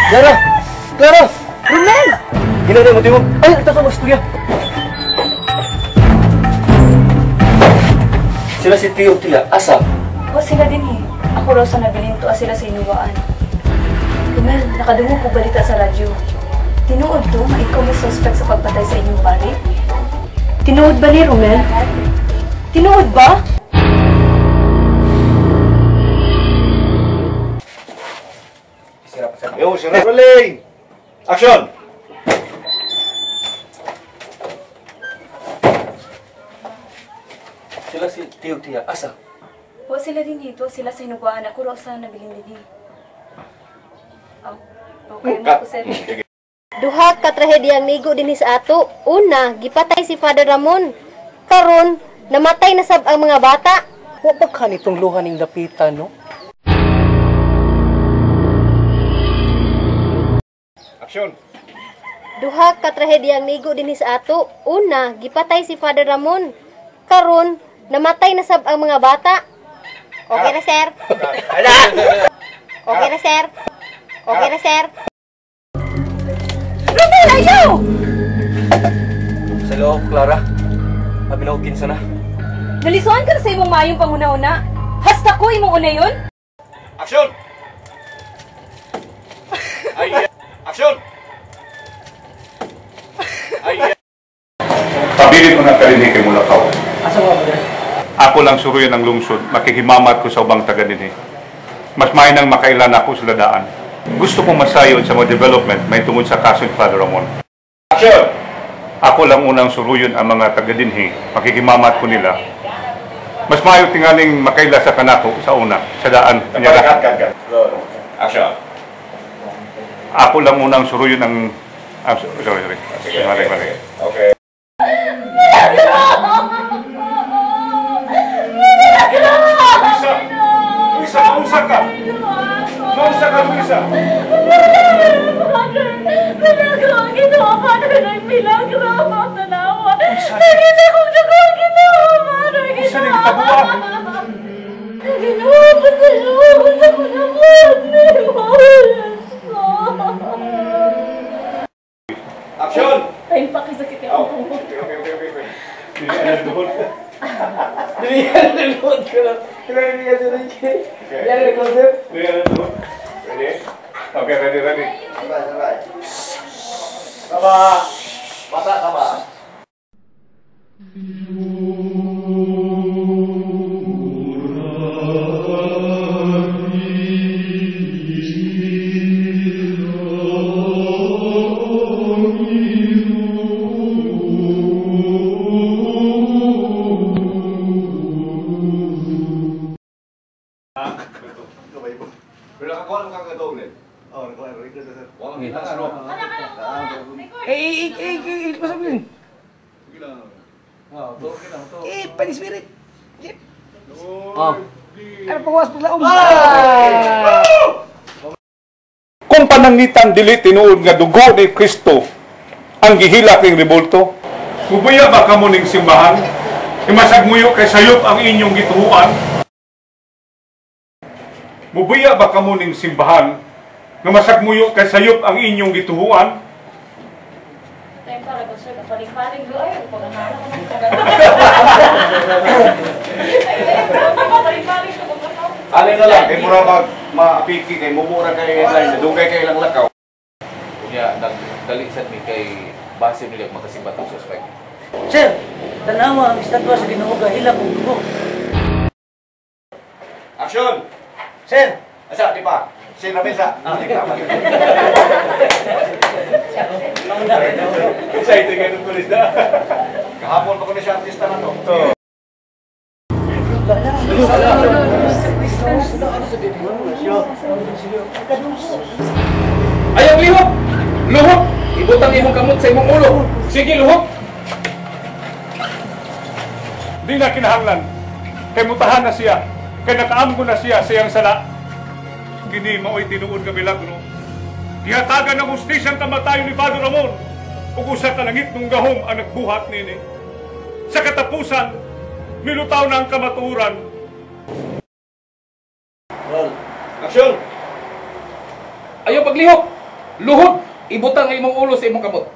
Clara! Clara! Romel! Ginagay mo, Timon. Ay, ito sa mga istorya. Sila si Tio Tia. Asa? O sila din eh. Ako raw sa nabilinto sila sa inuwaan. Romel, nakadungo ko balita sa radyo. Tinuod to, ikaw may suspect sa pagpatay sa inyong pari? Tinuod ba ni Romel? Tinuod ba? Yo, si Rolling! Action! Sila si Tio Tia. Asa? O sila din dito, sila sa inuwaan. Ako raw sa nabilin din. Okay mo ko, sir. Duha ka trahediyang nigo dinhi sa ato. Una, gipatay si Father Ramon. Karon, namatay na sab ang mga bata. Wa ba ka nitong luha ning dapitan, no? Action! Duha ka trahediyang nigo dinhi sa ato. Una, gipatay si Father Ramon. Karon, namatay na sab ang mga bata. Okay na, sir? Okay na, sir? Okay na, sir? Romel, ayaw! Sa loob, Clara. Abilawkin sana. Nalisuan ka na sa imong mayong panguna-una. Hasta ko imong una yun? Action! Ay, action! Ay, Pabilin ko na karinig kay Mulakaw. asa mo ba? Ako lang suruyan ng lungsod, makikimamat ko sa ubang taga dinhi. Mas mainang makailan ako sa ladaan. Gusto kong masayod sa mga development may tungod sa kaso ni Father Ramon. Action! Ako lang unang suruyon ang mga taga dinhi, makikimamat ko nila. Mas maayo tingaling makaila sa kanako sa una, sa daan. Action! Ako lang unang suruyon ang... sorry. Mali. Okay. Luisa, maunsa ka! Maunsa ka, Luisa! Father, milagro ang ginawa, Father, ng milagro, tanawa. Nagina kong nagawa ang ginawa, Father, Saan yung kitabuan? Ginawa ko sa loob, sa kunamot, ni Maulas ko. Action! Ay, pakisakit yung tuhod. Bigyan ng load ko lang. Kailangan bigyan sa rin kayo. Bigyan ng concept. Ready? Okay, ready. Sabay. Tama. Bata, tama. Pero nakakuha ng kakagadoble. Oo, nakakuha. Walang kita sa loob. Pasabihin. Sige lang. Pani spirit. Oh. Ano pawas paglaom? Kung panangitan dili tinuod nga dugo ni Kristo ang gihilak ning rebulto, mubuya ba kamo ning simbahan? Imasagmuyo kay sayop ang inyong gituhuan? Mubuya ba kamo ning simbahan nga masagmuyo kay sayop ang inyong gituhuan? Tayo para ba sir, paring-paring do ay pagkakala ko ng paring-paring ko magkakaw. Alin na lang, kay mura maapiki, kay mumura kay headline, dugay kay ilang lakaw. Kunya, nagdalisan mi kay base nila makasibat ang suspect. Sir, tanawa ang estatwa sa Ginoo hilak og dugo. Action! Sir, Asa, di pa? Si Ramesa. Excited ka ng pulis na. Kahapon pa ko na siya artista na to. Ayaw lihok! Luhok! Ibutang imong kamot sa imong ulo. Sige, luhok! Di na kinahanglan. Kay mutahan na siya. Kay nakaamgo na siya siyang sala. Kini mao'y tinuod nga milagro. Gihatagan ng hustisyang kamatayon ni Father Ramon. Ug usa ka langit nung gahom ang nagbuhat nini. Sa katapusan, milutaw na ang kamaturan. Roll. Action! Ayaw paglihok! Luhod, ibutang ang imong ulo sa imong kamot.